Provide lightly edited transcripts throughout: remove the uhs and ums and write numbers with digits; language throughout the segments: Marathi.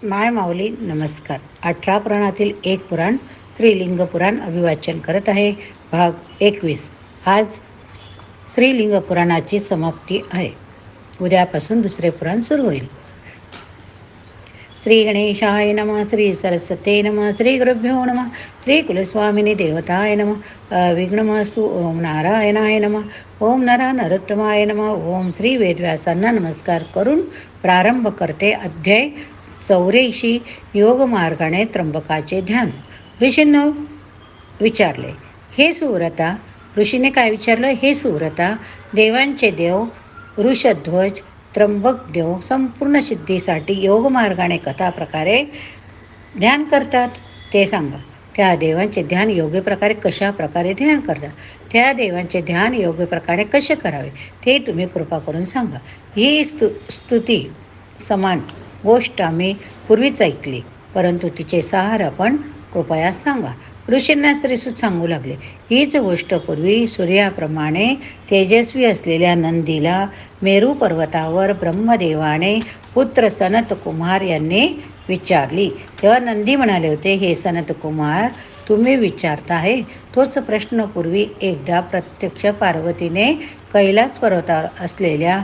माय माऊली नमस्कार. 18 पुराणातील एक पुराण श्रीलिंग पुराण अभिवाचन करत आहे. भाग 21. आज श्रीलिंग पुराणाची समाप्ती आहे. उद्यापासून दुसरे पुराण सुरू होईल. श्री गणेशाय नमः. श्री सरस्वते नमः. श्री गुरुभ्यो नमः. श्री कुलस्वामिनी देवताय नमः. विघ्नमस्तु. ओम नारायणाय नमः. ओम नरोत्तमाय नमः. ओम श्री वेदव्यासांना नमस्कार करून प्रारंभ करते. अध्याय 84. योगमार्गाने त्र्यंबकाचे ध्यान. ऋषींना विचारले, हे सुव्रता. ऋषीने काय विचारलं? हे सुव्रता, देवांचे देव वृषध्वज त्र्यंबक देव संपूर्ण सिद्धीसाठी योगमार्गाने कथा प्रकारे ध्यान करतात ते सांगा. त्या देवांचे ध्यान योग्य प्रकारे कशा प्रकारे ध्यान करतात? त्या देवांचे ध्यान योग्य प्रकारे कसे करावे ते तुम्ही कृपा करून सांगा. ही स्तुती समान गोष्ट आम्ही पूर्वीच ऐकली, परंतु तिचे सार आपण कृपया सांगा. ऋषींना श्रीसूत सांगू लागले, हीच गोष्ट पूर्वी सूर्याप्रमाणे तेजस्वी असलेल्या नंदीला मेरू पर्वतावर ब्रह्मदेवाने पुत्र सनत कुमार यांनी विचारली. तेव्हा नंदी म्हणाले होते, हे सनत कुमार, तुम्ही विचारता आहे तोच प्रश्न पूर्वी एकदा प्रत्यक्ष पार्वतीने कैलास पर्वतावर असलेल्या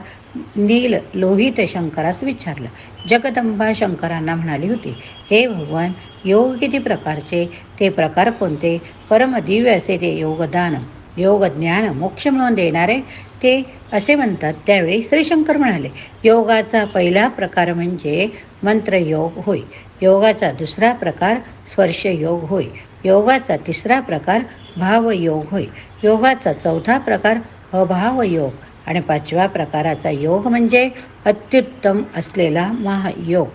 नील लोहित शंकरास विचारलं. जगदंबा शंकरांना म्हणाली होती, हे भगवान, योग किती प्रकारचे, ते प्रकार कोणते? परमदिव्य असे ते योगदान, योगज्ञान, मोक्ष मिळवून देणारे ते असे म्हणतात. त्यावेळी श्रीशंकर म्हणाले, योगाचा पहिला प्रकार म्हणजे मंत्रयोग होय. योगाचा दुसरा प्रकार स्पर्शयोग होय. योगाचा तिसरा प्रकार भावयोग होय. योगाचा चौथा प्रकार अभावयोग आणि पाचव्या प्रकाराचा योग म्हणजे अत्युत्तम असलेला महायोग.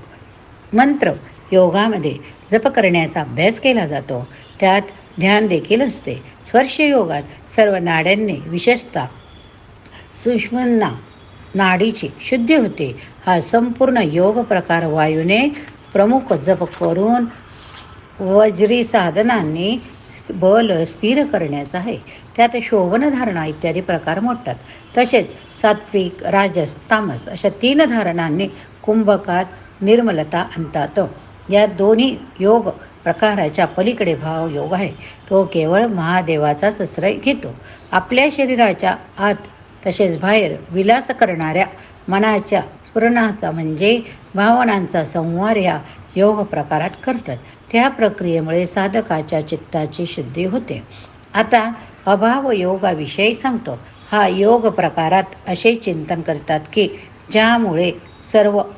मंत्र योगामध्ये जप करण्याचा अभ्यास केला जातो, त्यात ध्यान देखील असते. स्पर्श योगात सर्व नाड्यांनी विशेषतः सुषुम्ना नाडीची शुद्धी होते. हा संपूर्ण योग प्रकार वायूने प्रमुख जप करून वज्री साधनांनी बल स्थिर करण्याचा आहे. त्यात शोभन धारणा इत्यादी प्रकार मोडतात. तसेच सात्विक, राजस, तामस अशा 3 धारणांनी कुंभकात निर्मलता आणतात. या दोन्ही योग प्रकाराच्या पलीकडे भाव योग आहे. तो केवळ महादेवाचाच आश्रय घेतो. आपल्या शरीराच्या आत तसेच बाहेर विलास करणाऱ्या मनाच्या स्फुरणाचा म्हणजे भावनांचा संवार या योग प्रकारात करतात. त्या प्रक्रियेमुळे साधकाच्या चित्ताची शुद्धी होते. आता अभाव योगाविषयी सांगतो. हा योग प्रकारात असे चिंतन करतात की ज्यामुळे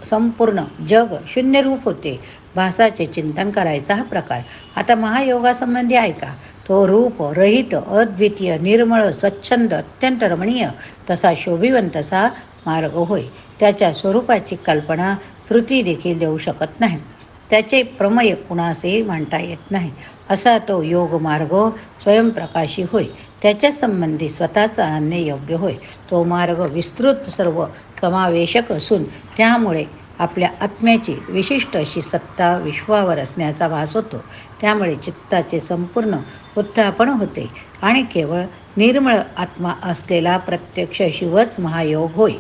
संपूर्ण जग शून्यरूप होते. भासाचे चिंतन करायचा हा प्रकार. आता महायोगासंबंधी ऐका. तो रूप रहित, अद्वितीय, निर्मळ, स्वच्छंद, अत्यंत रमणीय तसा शोभिवंत असा मार्ग होय. त्याच्या स्वरूपाची कल्पना श्रुती देखील देऊ शकत नाही. त्याचे प्रमेय कुणासही मांडता येत नाही. असा तो योग मार्ग स्वयंप्रकाशी होय. त्याच्या संबंधी स्वतःचा आणणे योग्य होय. तो मार्ग विस्तृत, सर्व समावेशक असून त्यामुळे आपल्या आत्म्याची विशिष्ट अशी सत्ता विश्वावर असण्याचा भास होतो. त्यामुळे चित्ताचे संपूर्ण उत्थापन होते आणि केवळ निर्मळ आत्मा असलेला प्रत्यक्ष शिवच महायोग होय.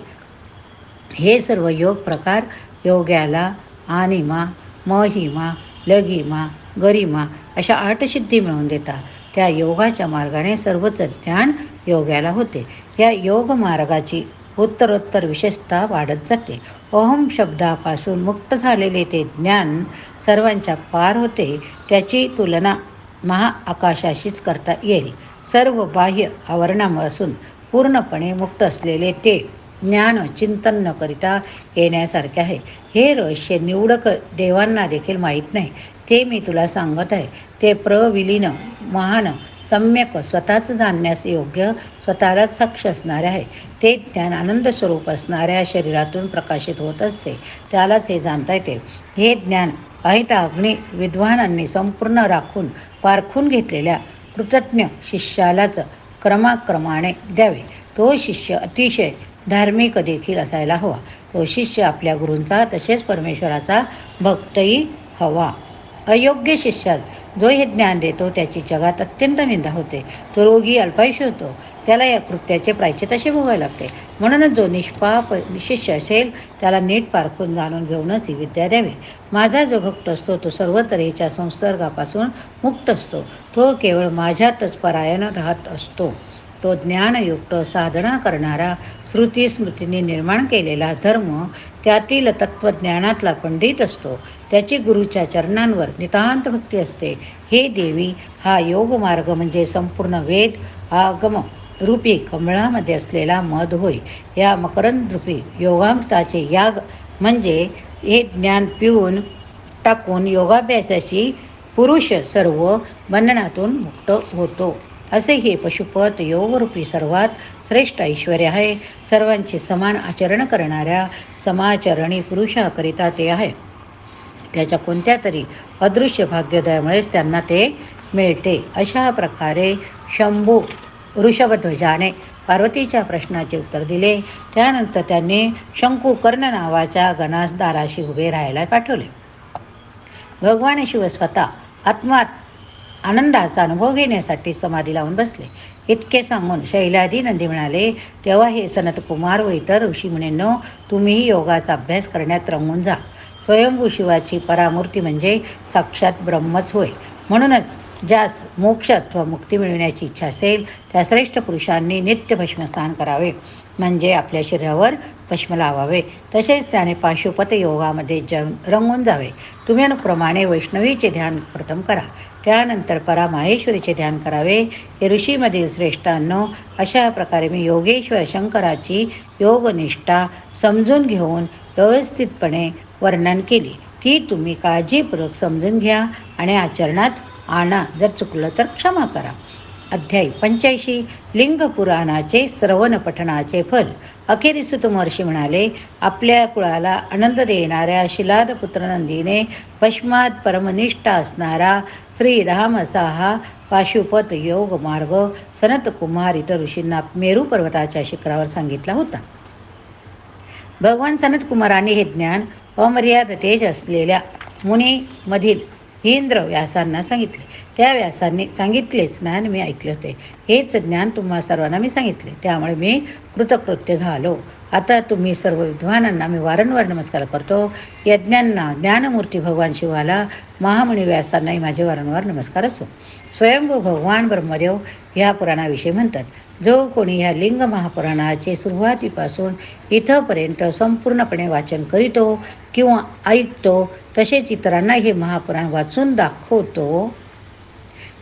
हे सर्व योग प्रकार योग्याला अनिमा, महिमा, लघिमा, गरिमा अशा 8 सिद्धी मिळवून देतात. त्या योगाच्या मार्गाने सर्वच ज्ञान योग्याला होते. या योग मार्गाची उत्तरोत्तर विशेषता वाढत जाते. अहम शब्दापासून मुक्त झालेले ते ज्ञान सर्वांच्या पार होते. त्याची तुलना महाआकाशाशीच करता येईल. सर्व बाह्य आवरणापासून पूर्णपणे मुक्त असलेले ते ज्ञान चिंतन न करिता येण्यासारखे आहे. हे रहस्य निवडक देवांना देखील माहीत नाही. ते मी तुला सांगत आहे. ते प्रविलीन, महान, सम्यक, स्वतःच जाणण्यास योग्य, स्वतःलाच साक्ष असणारे आहे. ते ज्ञान आनंद स्वरूप असणाऱ्या शरीरातून प्रकाशित होत असते. त्यालाच हे जाणता येते. हे ज्ञान पाहिता अग्नी विद्वानांनी संपूर्ण पारखून घेतलेल्या कृतज्ञ शिष्यालाच क्रमाक्रमाने द्यावे. तो शिष्य अतिशय धार्मिक देखील असायला हवा. तो शिष्य आपल्या गुरूंचा तसेच परमेश्वराचा भक्तही हवा. अयोग्य शिष्यास जो हे ज्ञान देतो त्याची जगात अत्यंत निंदा होते. तो रोगी अल्पायुषी होतो. त्याला या कृत्याचे प्रायश्चित असे भोगावे लागते. म्हणूनच जो निष्पाप शिष्य असेल त्याला नीट पारखून जाणून घेऊनच ही विद्या द्यावी. माझा जो भक्त असतो तो सर्व तऱ्हेच्या संसर्गापासून मुक्त असतो. तो केवळ माझ्यातच परायण राहत असतो. तो ज्ञानयुक्त साधना करणारा, श्रुती स्मृतीने निर्माण केलेला धर्म, त्यातील तत्त्वज्ञानातला पंडित असतो. त्याची गुरुच्या चरणांवर नितांत भक्ती असते. हे देवी, हा योग मार्ग म्हणजे संपूर्ण वेद आगम रूपी कमळामध्ये असलेला मध होय. या मकरंद रूपी योगामृताचे याग म्हणजे हे ज्ञान पिऊन टाकून योगाभ्यासाशी पुरुष सर्व बंधनातून मुक्त होतो. असे हे पशुपत योगरूपी सर्वात श्रेष्ठ ऐश्वर आहे. सर्वांची समान आचरण करणाऱ्या समाचरणी पुरुषाकरिता ते आहे. त्याच्या कोणत्या तरी अदृश्य भाग्योदयामुळेच त्यांना ते मिळते. अशा प्रकारे शंभू ऋषभध्वजाने पार्वतीच्या प्रश्नाचे उत्तर दिले. त्यानंतर त्यांनी शंकुकर्ण नावाच्या गणास दाराशी उभे राहायला पाठवले. भगवान शिव स्वतः आत्मात आनंदाचा अनुभव घेण्यासाठी समाधी लावून बसले. इतके सांगून शैलादी नंदी म्हणाले, तेव्हा हे सनतकुमार व इतर ऋषीमुनींनो, तुम्हीही योगाचा अभ्यास करण्यात रंगून जा. स्वयंभू शिवाची परामूर्ती म्हणजे साक्षात ब्रह्मच होय. म्हणूनच ज्यास मोक्ष अथवा मुक्ती मिळवण्याची इच्छा असेल त्या श्रेष्ठ पुरुषांनी नित्य भस्मस्नान करावे, म्हणजे आपल्या शरीरावर भस्म लावावे. तसेच त्याने पाशुपत योगामध्ये रंगून जावे. तुम्ही अनुक्रमाने वैष्णवीचे ध्यान प्रथम करा, त्यानंतर परामाहेश्वरीचे ध्यान करावे. हे ऋषीमधील श्रेष्ठांनो, अशा प्रकारे मी योगेश्वर शंकराची योगनिष्ठा समजून घेऊन व्यवस्थितपणे वर्णन केली. ती तुम्ही काळजीपूर्वक समजून घ्या आणि आचरणात आणा. जर चुकलं तर क्षमा करा. अध्याय 85 लिंग पुराणाचे श्रवण पठणाचे फल. अखेरीस सुत महर्षी म्हणाले, आपल्या कुळाला आनंद देणाऱ्या शिलादपुत्र नंदीने भस्मात परमनिष्ठ असणारा श्रीधाम असा हा पाशुपत योग मार्ग सनतकुमार इतर ऋषींना मेरू पर्वताच्या शिखरावर सांगितला होता. भगवान सनतकुमारांनी हे ज्ञान अमर्याद तेज असलेल्या मुनीमधील इंद्र व्यासांना सांगितले. त्या व्यासांनी सांगितलेच ज्ञान मी ऐकले होते. हेच ज्ञान तुम्हा सर्वांना मी सांगितले, त्यामुळे मी कृतकृत्य झालो. आता तुम्ही सर्व विद्वानांना मी वारंवार नमस्कार करतो. यज्ञांना, ज्ञानमूर्ती भगवान शिवाला, महामुनी व्यासांनाही माझे वारंवार नमस्कार असो. स्वयंभू भगवान ब्रह्मदेव ह्या पुराणाविषयी म्हणतात, जो कोणी ह्या लिंग महापुराणाचे सुरुवातीपासून इथंपर्यंत संपूर्णपणे वाचन करीतो किंवा ऐकतो, तसेच इतरांना हे महापुराण वाचून दाखवतो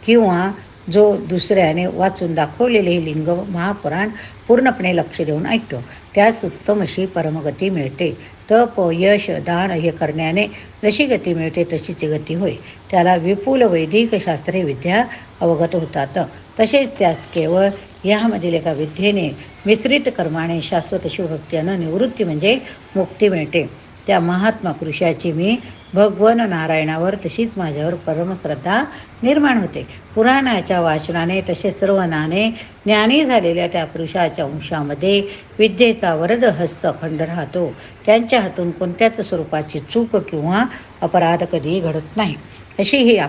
किंवा जो दुसऱ्याने वाचून दाखवलेले हे लिंग महापुराण पूर्णपणे लक्ष देऊन ऐकतो, त्यास उत्तम अशी परमगती मिळते. तप, यश, दान हे करण्याने जशी गती मिळते तशीच गती होय. त्याला विपुल वैदिक शास्त्रीय विद्या अवगत होतात. तसेच त्यास केवळ यामधील एका विद्येने मिश्रित कर्माने शाश्वत शिवभक्तीनं निवृत्ती म्हणजे मुक्ती मिळते. त्या महात्मा पुरुषाची मी भगवन नारायणावर तशीच माझ्यावर परमश्रद्धा निर्माण होते. पुराणाच्या वाचनाने तसेच श्रवणाने ज्ञानी झालेल्या त्या पुरुषाच्या अंशामध्ये विद्येचा वरद हस्त अखंड राहतो. त्यांच्या हातून कोणत्याच स्वरूपाची चूक किंवा अपराध कधी घडत नाही. अशी ही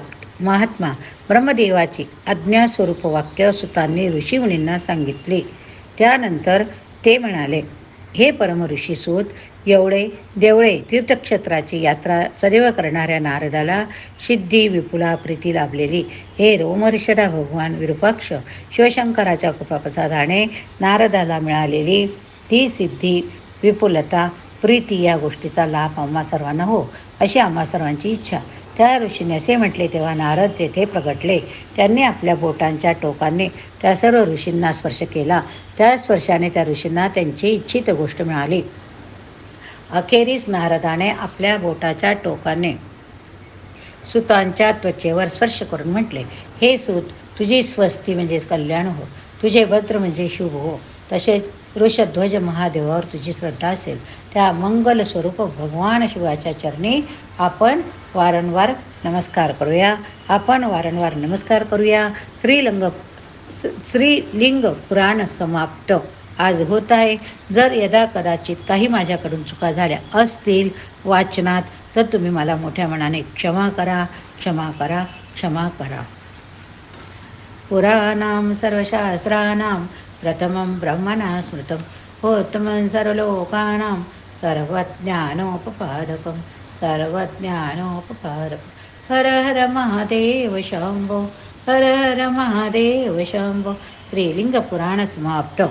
महात्मा ब्रह्मदेवाची आज्ञास्वरूप वाक्य सुतांनी ऋषीमुनींना सांगितले. त्यानंतर ते म्हणाले, हे परम ऋषी सूत, एवढे देवळे तीर्थक्षेत्राची यात्रा सदैव करणाऱ्या नारदाला सिद्धी विपुला प्रीती लाभलेली. हे रोमहर्षदा भगवान विरूपाक्ष शिवशंकराच्या कृपाप्रसादाने नारदाला मिळालेली ती सिद्धी, विपुलता, प्रीती या गोष्टीचा लाभ आम्हा सर्वांना हो, अशी आम्हा सर्वांची इच्छा. त्या ऋषीने असे म्हटले तेव्हा नारद तेथे प्रगटले. त्यांनी आपल्या बोटांच्या टोकाने त्या सर्व ऋषींना स्पर्श केला. त्या स्पर्शाने त्या ऋषींना त्यांची इच्छित गोष्ट मिळाली. अखेरीस नारदाने आपल्या बोटाच्या टोकाने सुतांच्या त्वचेवर स्पर्श करून म्हटले, हे सूत, तुझी स्वस्ती म्हणजेच कल्याण हो, तुझे भद्र म्हणजे शुभ हो. तसेच वृषध्वज महादेवावर तुझी श्रद्धा असेल त्या मंगल स्वरूप भगवान शिवाच्या चरणी आपण वारंवार नमस्कार करूया. वारंवार नमस्कार करूया. श्रीलिंग पुराण समाप्त. आज होत आहे. जर यदा कदाचित काही माझ्याकडून चुका झाल्या असतील वाचनात, तर तुम्ही मला मोठ्या मनाने क्षमा करा, क्षमा करा, क्षमा करा. पुराणां सर्वशास्त्राणां प्रथमं ब्रह्मणा स्मृतं होत्तमं सर्वलोकानां सर्वज्ञानोपपादकं सर्वज्ञानोपपादकं. हर हर महादेव शंभो, हर हर महादेव शंभो. श्रीलिंग पुराण समाप्त.